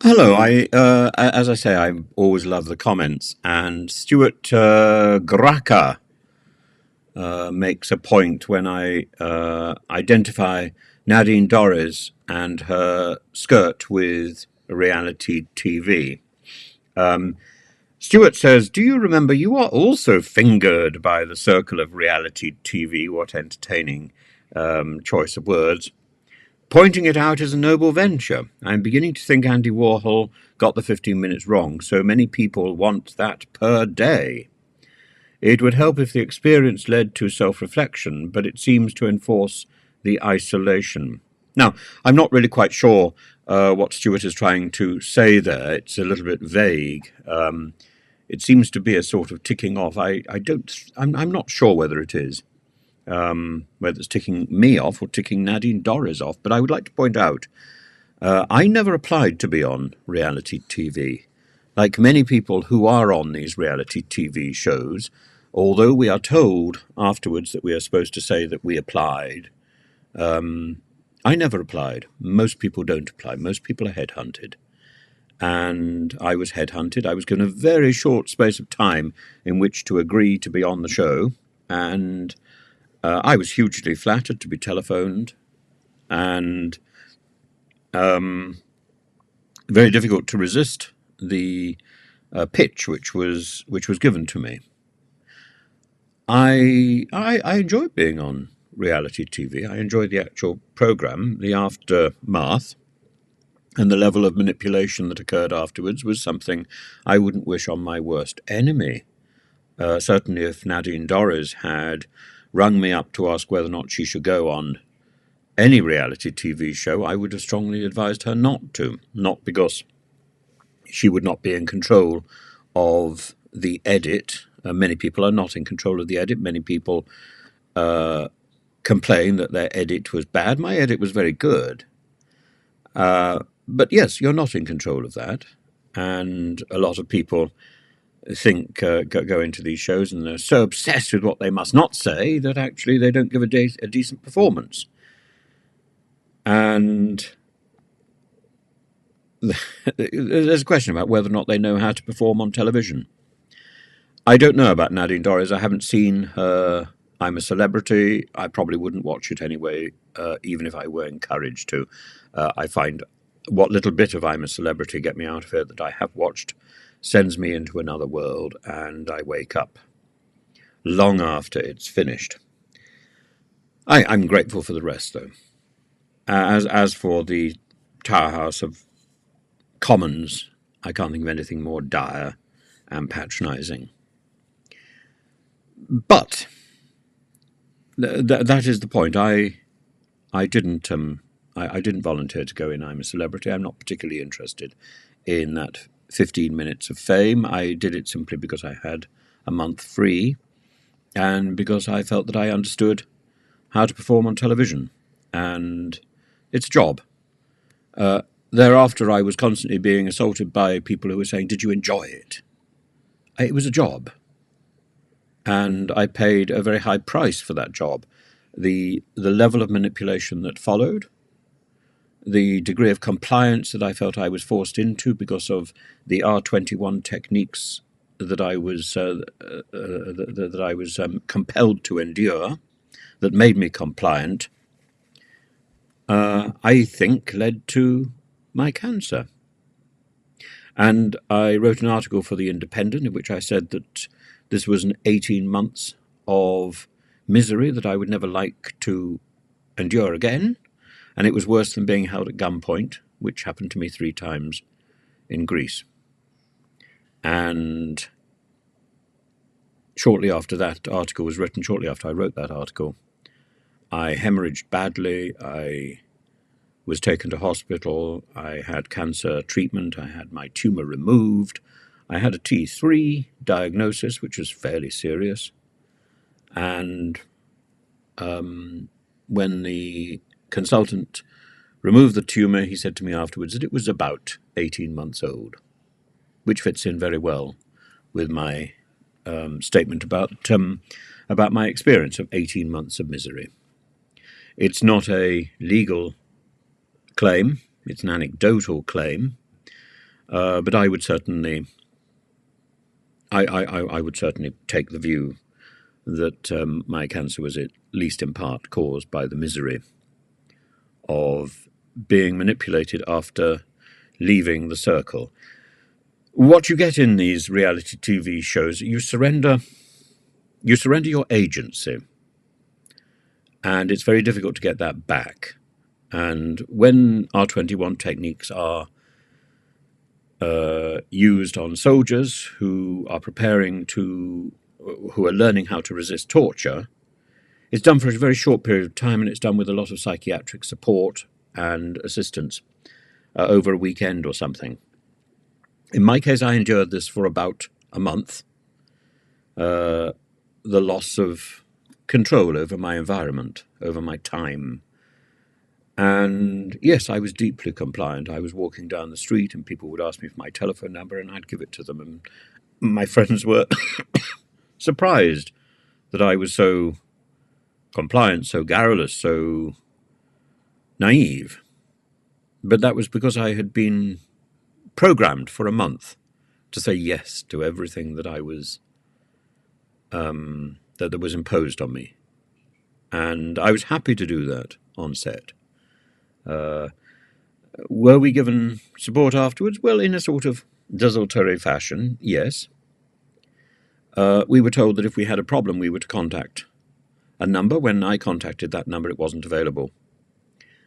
Hello. As I say, I always love the comments, and Stuart Graca makes a point when I identify Nadine Dorries and her skirt with reality TV. Stuart says, "Do you remember you are also fingered by the circle of reality TV? What entertaining choice of words. Pointing it out is a noble venture. I'm beginning to think Andy Warhol got the 15 minutes wrong. So many people want that per day. It would help if the experience led to self-reflection, but it seems to enforce the isolation." Now, I'm not really quite sure what Stuart is trying to say there. It's a little bit vague. It seems to be a sort of ticking off. I'm not sure whether it is. Whether it's ticking me off or ticking Nadine Dorries off. But I would like to point out, I never applied to be on reality TV. Like many people who are on these reality TV shows, although we are told afterwards that we are supposed to say that we applied, I never applied. Most people don't apply. Most people are headhunted. And I was headhunted. I was given a very short space of time in which to agree to be on the show, and I was hugely flattered to be telephoned, and very difficult to resist the pitch which was given to me. I enjoyed being on reality TV. I enjoyed the actual program. The aftermath and the level of manipulation that occurred afterwards was something I wouldn't wish on my worst enemy. Certainly, if Nadine Dorries had rung me up to ask whether or not she should go on any reality TV show, I would have strongly advised her not to. Not because she would not be in control of the edit. Many people are not in control of the edit. Many people complain that their edit was bad. My edit was very good. But yes, you're not in control of that. And a lot of people think go into these shows and they're so obsessed with what they must not say that actually they don't give a decent performance. And there's a question about whether or not they know how to perform on television. I don't know about Nadine Dorries. I haven't seen her I'm a Celebrity. I probably wouldn't watch it anyway, even if I were encouraged to. I find what little bit of I'm a Celebrity get me out of it that I have watched sends me into another world, and I wake up long after it's finished. I'm grateful for the rest, though. As for the Tower House of Commons, I can't think of anything more dire and patronising. But that is the point. I didn't volunteer to go in I'm a Celebrity. I'm not particularly interested in that 15 minutes of fame. I did it simply because I had a month free and because I felt that I understood how to perform on television. And it's a job. Thereafter, I was constantly being assaulted by people who were saying, "Did you enjoy it?" It was a job. And I paid a very high price for that job. The level of manipulation that followed, the degree of compliance that I felt I was forced into because of the R21 techniques that I was compelled to endure, that made me compliant, I think led to my cancer. And I wrote an article for The Independent in which I said that this was an 18 months of misery that I would never like to endure again, and it was worse than being held at gunpoint, which happened to me 3 times in Greece. And shortly after that article was written, shortly after I wrote that article, I hemorrhaged badly. I was taken to hospital. I had cancer treatment. I had my tumor removed. I had a T3 diagnosis, which was fairly serious. And when the consultant removed the tumor, he said to me afterwards that it was about 18 months old, which fits in very well with my statement about my experience of 18 months of misery. It's not a legal claim. It's an anecdotal claim. But I would certainly, I would certainly take the view that my cancer was at least in part caused by the misery of being manipulated after leaving the circle. What you get in these reality TV shows, you surrender your agency, and it's very difficult to get that back. And when R21 techniques are used on soldiers who are who are learning how to resist torture, it's done for a very short period of time, and it's done with a lot of psychiatric support and assistance over a weekend or something. In my case, I endured this for about a month, the loss of control over my environment, over my time. And yes, I was deeply compliant. I was walking down the street and people would ask me for my telephone number and I'd give it to them. And my friends were surprised that I was so compliant, so garrulous, so naive. But that was because I had been programmed for a month to say yes to everything that I was that was imposed on me, and I was happy to do that on set. Were we given support afterwards? Well, in a sort of desultory fashion, yes. We were told that if we had a problem, we were to contact a number. When I contacted that number, it wasn't available,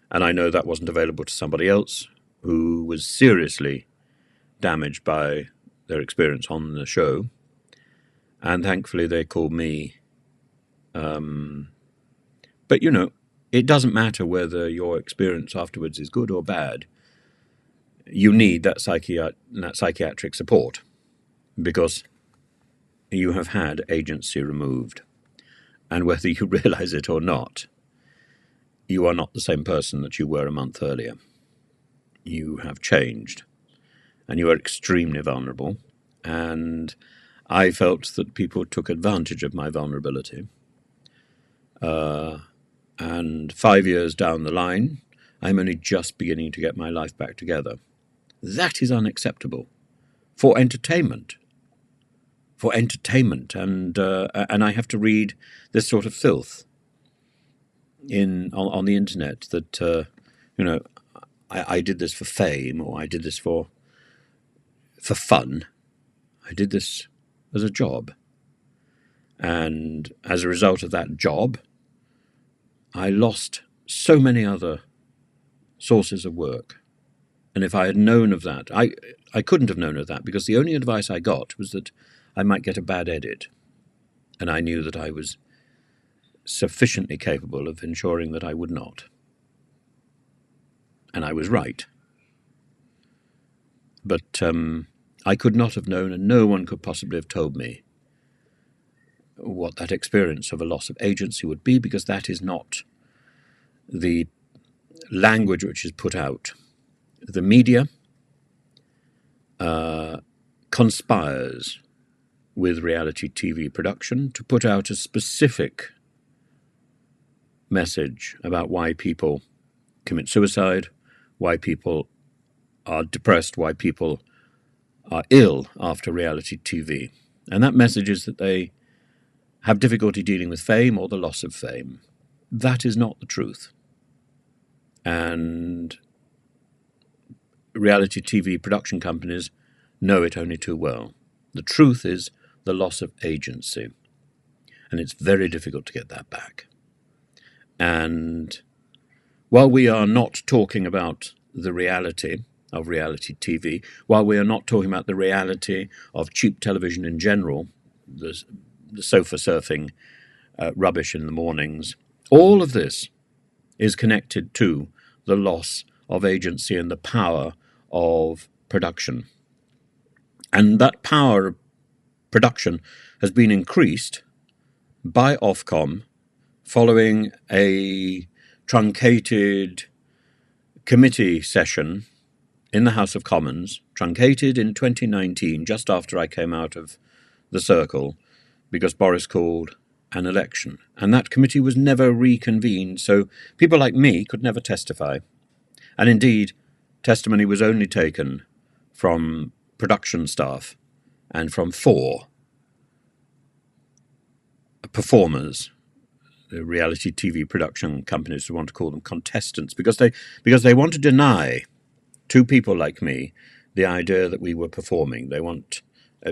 and I know that wasn't available to somebody else who was seriously damaged by their experience on the show, and thankfully they called me. But it doesn't matter whether your experience afterwards is good or bad. You need that psychiatric support because you have had agency removed, and whether you realize it or not, you are not the same person that you were a month earlier. You have changed. And you are extremely vulnerable, and I felt that people took advantage of my vulnerability. And 5 years down the line, I'm only just beginning to get my life back together. That is unacceptable for entertainment. And I have to read this sort of filth on the internet that I did this for fame, or I did this for fun. I did this as a job. And as a result of that job, I lost so many other sources of work. And if I had known of that, I couldn't have known of that, because the only advice I got was that I might get a bad edit. And I knew that I was sufficiently capable of ensuring that I would not. And I was right. But I could not have known, and no one could possibly have told me what that experience of a loss of agency would be, because that is not the language which is put out. The media conspires with reality TV production to put out a specific message about why people commit suicide, why people are depressed, why people are ill after reality TV. And that message is that they have difficulty dealing with fame or the loss of fame. That is not the truth. And reality TV production companies know it only too well. The truth is the loss of agency. And it's very difficult to get that back. And while we are not talking about the reality of reality TV, while we are not talking about the reality of cheap television in general, the sofa surfing rubbish in the mornings, all of this is connected to the loss of agency and the power of production. And that power of production has been increased by Ofcom following a truncated committee session in the House of Commons, truncated in 2019, just after I came out of the circle, because Boris called an election. And that committee was never reconvened, so people like me could never testify. And indeed, testimony was only taken from production staff and from 4 performers, the reality TV production companies who want to call them contestants, because they want to deny to people like me the idea that we were performing. They want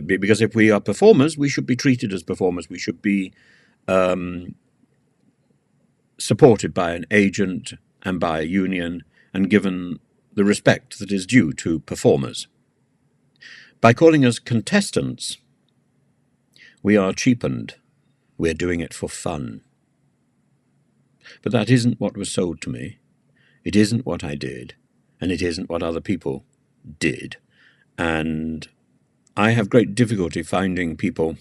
because if we are performers, we should be treated as performers. We should be supported by an agent and by a union and given the respect that is due to performers. By calling us contestants, we are cheapened. We're doing it for fun. But that isn't what was sold to me. It isn't what I did, and it isn't what other people did. And I have great difficulty finding people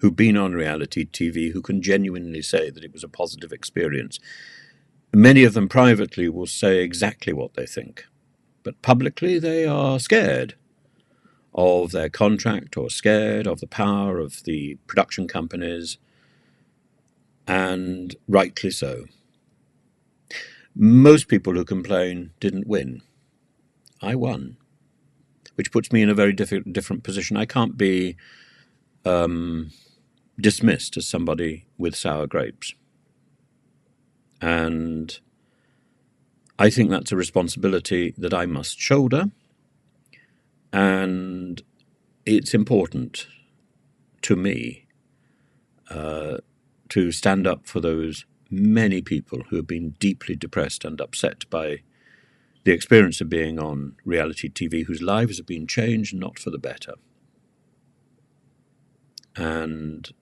who've been on reality TV who can genuinely say that it was a positive experience. Many of them privately will say exactly what they think, but publicly they are scared of their contract or scared of the power of the production companies, and rightly so. Most people who complain didn't win. I won, which puts me in a very different position. I can't be dismissed as somebody with sour grapes. And I think that's a responsibility that I must shoulder, and it's important to me to stand up for those many people who have been deeply depressed and upset by the experience of being on reality TV, whose lives have been changed, not for the better. And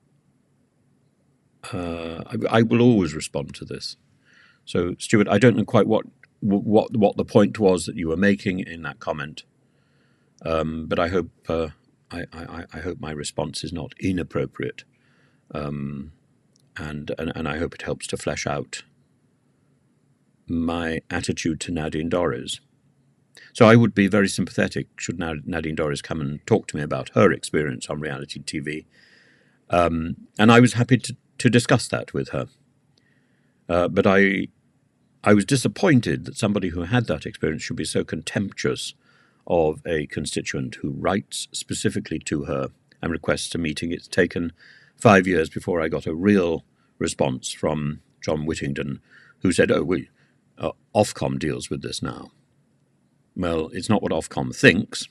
I will always respond to this. So, Stuart, I don't know quite what the point was that you were making in that comment, but I hope I hope my response is not inappropriate, and I hope it helps to flesh out my attitude to Nadine Dorries. So I would be very sympathetic should Nadine Dorries come and talk to me about her experience on reality TV, and I was happy to discuss that with her. But I was disappointed that somebody who had that experience should be so contemptuous of a constituent who writes specifically to her and requests a meeting. It's taken 5 years before I got a real response from John Whittington, who said, Ofcom deals with this now. Well, it's not what Ofcom thinks,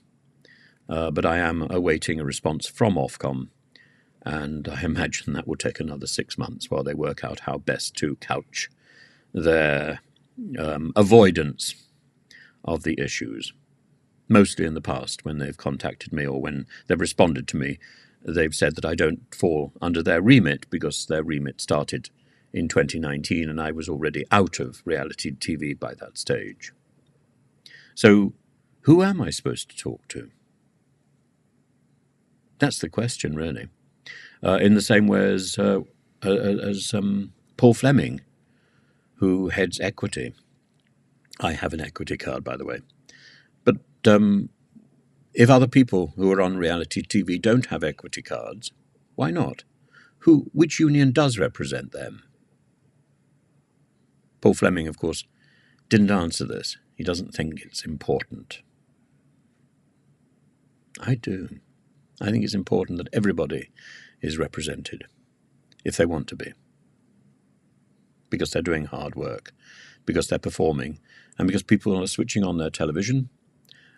but I am awaiting a response from Ofcom, and I imagine that will take another 6 months while they work out how best to couch their avoidance of the issues. Mostly in the past, when they've contacted me or when they've responded to me, they've said that I don't fall under their remit because their remit started in 2019 and I was already out of reality TV by that stage. So who am I supposed to talk to? That's the question, really. In the same way as Paul Fleming, who heads equity. I have an equity card, by the way. But if other people who are on reality TV don't have equity cards, why not? Which union does represent them? Paul Fleming, of course, didn't answer this. He doesn't think it's important. I do. I think it's important that everybody is represented, if they want to be. Because they're doing hard work, because they're performing, and because people are switching on their television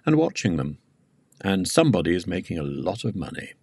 and watching them. And somebody is making a lot of money.